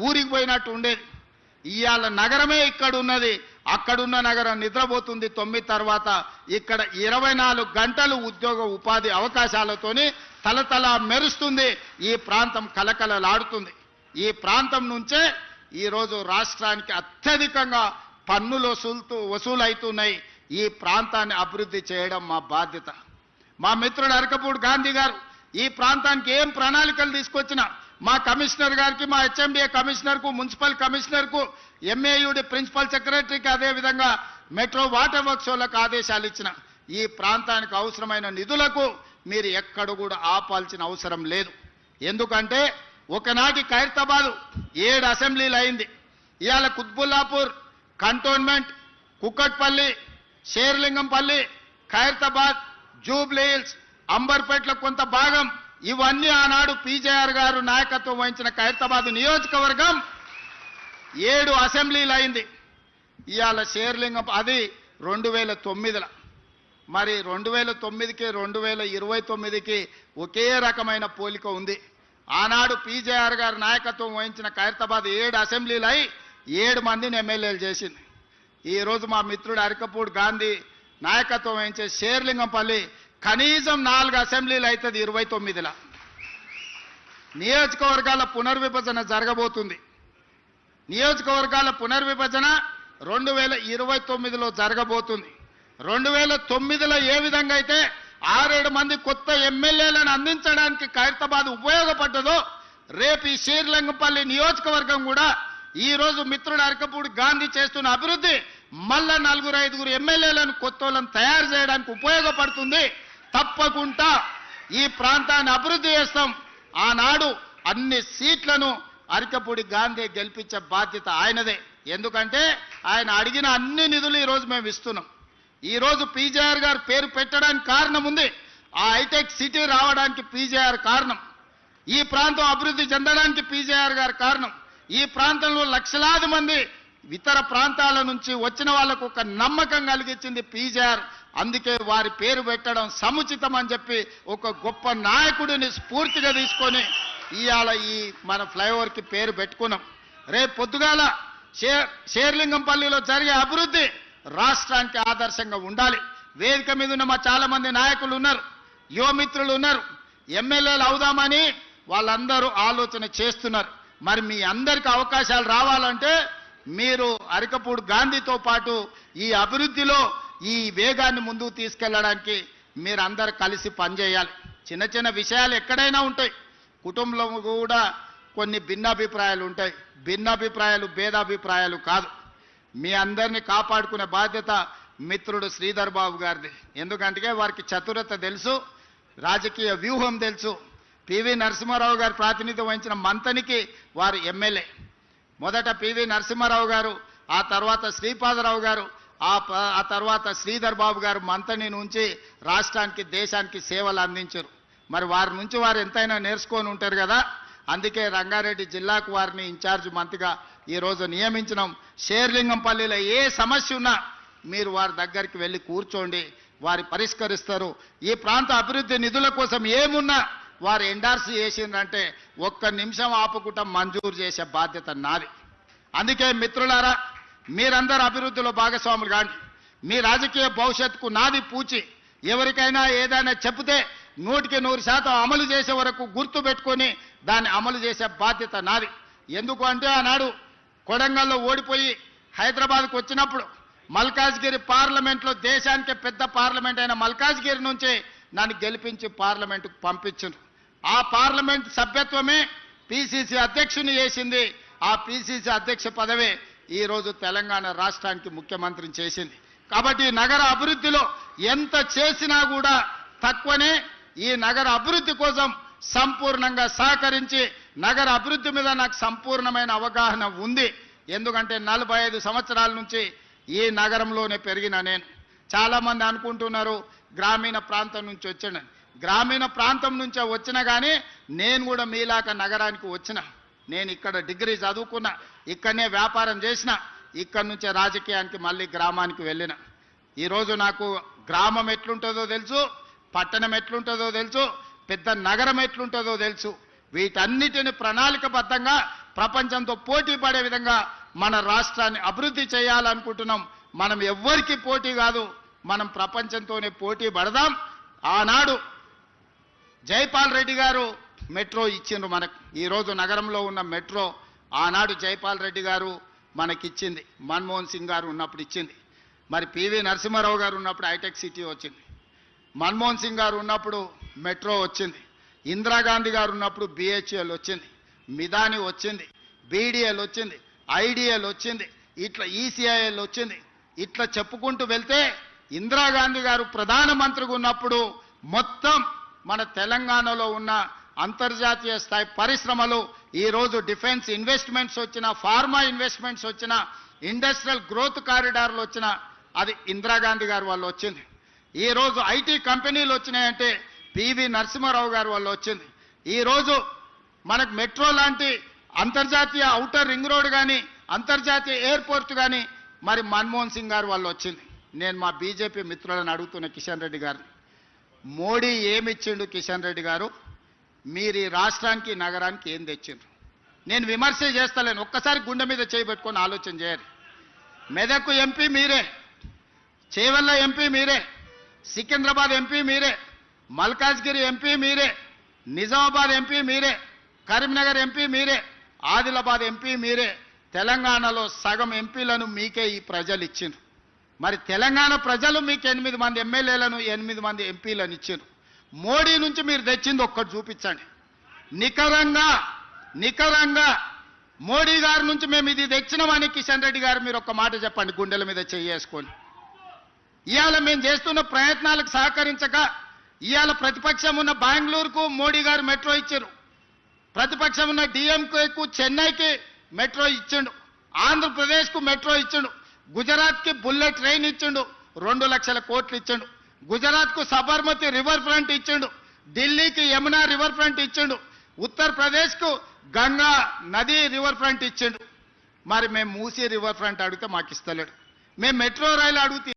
ఊరికి పోయినట్టు ఉండేది. ఇవాళ నగరమే ఇక్కడ ఉన్నది, అక్కడున్న నగరం నిద్రపోతుంది 9 తర్వాత. ఇక్కడ 24 గంటలు ఉద్యోగ ఉపాధి అవకాశాలతోని తలతల మెరుస్తుంది. ఈ ప్రాంతం కలకలలాడుతుంది. ఈ ప్రాంతం నుంచే ఈరోజు రాష్ట్రానికి అత్యధికంగా పన్నులు వసూలవుతున్నాయి. ఈ ప్రాంతాన్ని అభివృద్ధి చేయడం మా బాధ్యత. మా మిత్రుడు అరకపూడి గాంధీ గారు ఈ ప్రాంతానికి ఏం ప్రణాళికలు తీసుకొచ్చినా మా కమిషనర్ గారికి, మా హెచ్ఎండిఏ కమిషనర్కు, మున్సిపల్ కమిషనర్కు, ఎంఏయుడి ప్రిన్సిపల్ సెక్రటరీకి, అదేవిధంగా మెట్రో వాటర్ వర్క్స్ వాళ్ళకు ఆదేశాలు ఇచ్చిన ఈ ప్రాంతానికి అవసరమైన నిధులకు మీరు ఎక్కడ కూడా ఆపాల్సిన అవసరం లేదు. ఎందుకంటే ఒకనాటి ఖైరతాబాద్ 7 అసెంబ్లీలు అయింది. ఇవాళ కుత్బుల్లాపూర్ కంటోన్మెంట్, కుక్కట్పల్లి, షేర్లింగంపల్లి, ఖైరతాబాద్, జూబ్లీ హిల్స్, అంబర్పేట్ల కొంత భాగం, ఇవన్నీ ఆనాడు పీజేఆర్ గారు నాయకత్వం వహించిన ఖైరతాబాద్ నియోజకవర్గం 7 అసెంబ్లీలు అయింది. ఇవాళ షేర్లింగం అది 2009లో. మరి 2009కి 2029కి ఒకే రకమైన పోలిక ఉంది. ఆనాడు పీజేఆర్ గారు నాయకత్వం వహించిన ఖైరతాబాద్ 7 అసెంబ్లీలు అయి 7 మందిని ఎమ్మెల్యేలు చేసింది. ఈరోజు మా మిత్రుడు అరకపూడి గాంధీ నాయకత్వం వహించే షేర్లింగంపల్లి కనీసం 4 అసెంబ్లీలు అవుతుంది 29లో. నియోజకవర్గాల పునర్విభజన జరగబోతుంది. నియోజకవర్గాల పునర్విభజన 2029లో జరగబోతుంది. 2009లో ఏ విధంగా అయితే 6-7 మంది కొత్త ఎమ్మెల్యేలను అందించడానికి ఖైరతాబాద్ ఉపయోగపడ్డదో రేపు ఈ షేర్లింగంపల్లి నియోజకవర్గం కూడా ఈరోజు మిత్రుడు అరకపూడి గాంధీ చేస్తున్న అభివృద్ధి మళ్ళా 4-5 ఎమ్మెల్యేలను కొత్తలను తయారు చేయడానికి ఉపయోగపడుతుంది. తప్పకుండా ఈ ప్రాంతాన్ని అభివృద్ధి చేస్తాం. ఆనాడు అన్ని సీట్లను అరకపూడి గాంధీ గెలిపించే బాధ్యత ఆయనదే. ఎందుకంటే ఆయన అడిగిన అన్ని నిధులు ఈరోజు మేము ఇస్తున్నాం. ఈరోజు పీజేఆర్ గారు పేరు పెట్టడానికి కారణం ఉంది. ఆ హైటెక్ సిటీ రావడానికి పీజేఆర్ కారణం. ఈ ప్రాంతం అభివృద్ధి చెందడానికి పీజేఆర్ గారు కారణం. ఈ ప్రాంతంలో లక్షలాది మంది ఇతర ప్రాంతాల నుంచి వచ్చిన వాళ్లకు ఒక నమ్మకం కలిగించింది పీజేఆర్. అందుకే వారి పేరు పెట్టడం సముచితం అని చెప్పి ఒక గొప్ప నాయకుడిని స్ఫూర్తిగా తీసుకొని ఇవాళ ఈ మన ఫ్లైఓవర్కి పేరు పెట్టుకున్నాం. రేపు పొద్దుగాల షేర్లింగంపల్లిలో జరిగే అభివృద్ధి రాష్ట్రానికి ఆదర్శంగా ఉండాలి. వేదిక మీద ఉన్న మా చాలా మంది నాయకులు ఉన్నారు, యువమిత్రులు ఉన్నారు, ఎమ్మెల్యేలు అవుదామని వాళ్ళందరూ ఆలోచన చేస్తున్నారు. మరి మీ అందరికీ అవకాశాలు రావాలంటే మీరు అరకపూడి గాంధీతో పాటు ఈ అభివృద్ధిలో ఈ వేగాన్ని ముందుకు తీసుకెళ్లడానికి మీరందరూ కలిసి పనిచేయాలి. చిన్న చిన్న విషయాలు ఎక్కడైనా ఉంటాయి. కుటుంబంలో కూడా కొన్ని భిన్నాభిప్రాయాలు ఉంటాయి. భిన్నాభిప్రాయాలు భేదాభిప్రాయాలు కాదు. మీ అందరినీ కాపాడుకునే బాధ్యత మిత్రుడు శ్రీధర్ బాబు గారిది. ఎందుకంటే వారికి చతురత తెలుసు, రాజకీయ వ్యూహం తెలుసు. పివి నరసింహారావు గారు ప్రాతినిధ్యం వహించిన మంతనికి వారు ఎమ్మెల్యే. మొదట పివి నరసింహారావు గారు, ఆ తర్వాత శ్రీపాదరావు గారు, ఆ తర్వాత శ్రీధర్ బాబు గారు మంతని నుంచి రాష్ట్రానికి దేశానికి సేవలు అందించారు. మరి వారి నుంచి వారు ఎంతైనా నేర్చుకొని ఉంటారు కదా. అందుకే రంగారెడ్డి జిల్లాకు వారిని ఇన్ఛార్జ్ మంత్రిగా ఈరోజు నియమించినాం. షేర్లింగంపల్లిలో ఏ సమస్య ఉన్నా మీరు వారి దగ్గరికి వెళ్ళి కూర్చోండి, వారి పరిష్కరిస్తారు. ఈ ప్రాంత అభివృద్ధి నిధుల కోసం ఏమున్నా వారు ఎండార్స్ చేసిందంటే ఒక్క నిమిషం ఆపుకుంటా మంజూరు చేసే బాధ్యత నాది. అందుకే మిత్రులారా, మీరందరూ అభివృద్ధిలో భాగస్వాములు కాండి. మీ రాజకీయ భవిష్యత్తుకు నాది పూచి. ఎవరికైనా ఏదైనా చెప్తే 100% అమలు చేసే వరకు గుర్తు పెట్టుకొని దాన్ని అమలు చేసే బాధ్యత నాది. ఎందుకు అంటే ఆనాడు కొడంగల్లో ఓడిపోయి హైదరాబాద్కు వచ్చినప్పుడు మల్కాజ్గిరి పార్లమెంట్లో దేశానికి పెద్ద పార్లమెంట్ అయిన మల్కాజ్గిరి నుంచి నన్ను గెలిపించి పార్లమెంటుకు పంపించారు. ఆ పార్లమెంట్ సభ్యత్వమే పిసిసి అధ్యక్షుని చేసింది. ఆ పిసిసి అధ్యక్ష పదవే ఈరోజు తెలంగాణ రాష్ట్రానికి ముఖ్యమంత్రిని చేసింది. కాబట్టి నగర అభివృద్ధిలో ఎంత చేసినా కూడా తక్కువనే. ఈ నగర అభివృద్ధి కోసం సంపూర్ణంగా సహకరించి నగర అభివృద్ధి మీద నాకు సంపూర్ణమైన అవగాహన ఉంది. ఎందుకంటే 45 సంవత్సరాల నుంచి ఈ నగరంలోనే పెరిగిన నేను. చాలామంది అనుకుంటున్నారు గ్రామీణ ప్రాంతం నుంచి వచ్చాను. గ్రామీణ ప్రాంతం నుంచే వచ్చినా కానీ నేను కూడా మీలాక నగరానికి వచ్చిన. నేను ఇక్కడ డిగ్రీ చదువుకున్నా, ఇక్కడనే వ్యాపారం చేసిన, ఇక్కడి నుంచే రాజకీయానికి మళ్ళీ గ్రామానికి వెళ్ళిన. ఈరోజు నాకు గ్రామం ఎట్లుంటుందో తెలుసు, పట్టణం ఎట్లుంటుందో తెలుసు, పెద్ద నగరం ఎట్లుంటుందో తెలుసు. వీటన్నిటిని ప్రణాళికబద్ధంగా ప్రపంచంతో పోటీ పడే విధంగా మన రాష్ట్రాన్ని అభివృద్ధి చేయాలనుకుంటున్నాం. మనం ఎవ్వరికి పోటీ కాదు, మనం ప్రపంచంతోనే పోటీ పడదాం. ఆనాడు జైపాల్ రెడ్డి గారు మెట్రో ఇచ్చిండ్రు మనకు. ఈరోజు నగరంలో ఉన్న మెట్రో ఆనాడు జైపాల్ రెడ్డి గారు మనకిచ్చింది. మన్మోహన్ సింగ్ గారు ఉన్నప్పుడు ఇచ్చింది. మరి పివి నరసింహారావు గారు ఉన్నప్పుడు హైటెక్ సిటీ వచ్చింది. మన్మోహన్ సింగ్ గారు ఉన్నప్పుడు మెట్రో వచ్చింది. ఇందిరాగాంధీ గారు ఉన్నప్పుడు బిహెచ్ఎల్ వచ్చింది, మిదాని వచ్చింది, బీడీఎల్ వచ్చింది, ఐడిఎల్ వచ్చింది, ఇట్లా ఈసీఐఎల్ వచ్చింది. ఇట్లా చెప్పుకుంటూ వెళ్తే ఇందిరాగాంధీ గారు ప్రధానమంత్రిగా ఉన్నప్పుడు మొత్తం మన తెలంగాణలో ఉన్న అంతర్జాతీయ స్థాయి పరిశ్రమలు, ఈరోజు డిఫెన్స్ ఇన్వెస్ట్మెంట్స్ వచ్చిన, ఫార్మా ఇన్వెస్ట్మెంట్స్ వచ్చిన, ఇండస్ట్రియల్ గ్రోత్ కారిడార్లు వచ్చిన, అది ఇందిరాగాంధీ గారు వల్ల వచ్చింది. ఈరోజు ఐటీ కంపెనీలు వచ్చినాయంటే పివి నరసింహారావు గారు వల్ల వచ్చింది. ఈరోజు మనకు మెట్రో లాంటి అంతర్జాతీయ ఔటర్ రింగ్ రోడ్ కానీ, అంతర్జాతీయ ఎయిర్పోర్ట్ కానీ మరి మన్మోహన్ సింగ్ గారు వల్ల వచ్చింది. నేను మా బీజేపీ మిత్రులను అడుగుతున్న కిషన్ రెడ్డి గారిని, మోడీ ఏమిచ్చిండు కిషన్ రెడ్డి గారు? మీరు ఈ రాష్ట్రానికి నగరానికి ఏం తెచ్చిండ్రు? నేను విమర్శ చేస్తలేను, ఒక్కసారి గుండె మీద చేయబెట్టుకొని ఆలోచన చేయాలి. మెదక్ ఎంపీ మీరే, చేవెళ్ళ ఎంపీ మీరే, సికింద్రాబాద్ ఎంపీ మీరే, మల్కాజ్గిరి ఎంపీ మీరే, నిజామాబాద్ ఎంపీ మీరే, కరీంనగర్ ఎంపీ మీరే, ఆదిలాబాద్ ఎంపీ మీరే. తెలంగాణలో సగం ఎంపీలను మీకే ఈ ప్రజలు ఇచ్చిండ్రు. మరి తెలంగాణ ప్రజలు మీకు 8 మంది ఎమ్మెల్యేలను 8 మంది ఎంపీలను ఇచ్చిండ్రు. మోడీ నుంచి మీరు తెచ్చింది ఒక్కటి చూపించండి. నికరంగా మోడీ గారి నుంచి మేము ఇది తెచ్చినామని కిషన్ రెడ్డి గారు మీరు ఒక్క మాట చెప్పండి, గుండెల మీద చేసుకొని. ఇవాళ మేము చేస్తున్న ప్రయత్నాలకు సహకరించక ఇవాళ ప్రతిపక్షం ఉన్న బెంగళూరుకు మోడీ గారు మెట్రో ఇచ్చారు, ప్రతిపక్షం ఉన్న డిఎంకేకు చెన్నైకి మెట్రో ఇచ్చిండు, ఆంధ్రప్రదేశ్కు మెట్రో ఇచ్చిండు, గుజరాత్కి బుల్లెట్ ట్రైన్ ఇచ్చిండు, 2 లక్షల కోట్లు ఇచ్చిండు, గుజరాత్కు సబర్మతి రివర్ ఫ్రంట్ ఇచ్చిండు, ఢిల్లీకి యమునా రివర్ ఫ్రంట్ ఇచ్చిండు, ఉత్తరప్రదేశ్కు గంగా నది రివర్ ఫ్రంట్ ఇచ్చిండు. మరి మేము మూసీ రివర్ ఫ్రంట్ అడిగితే మాకు ఇస్తలేడు. మేము మెట్రో రైలు అడిగితే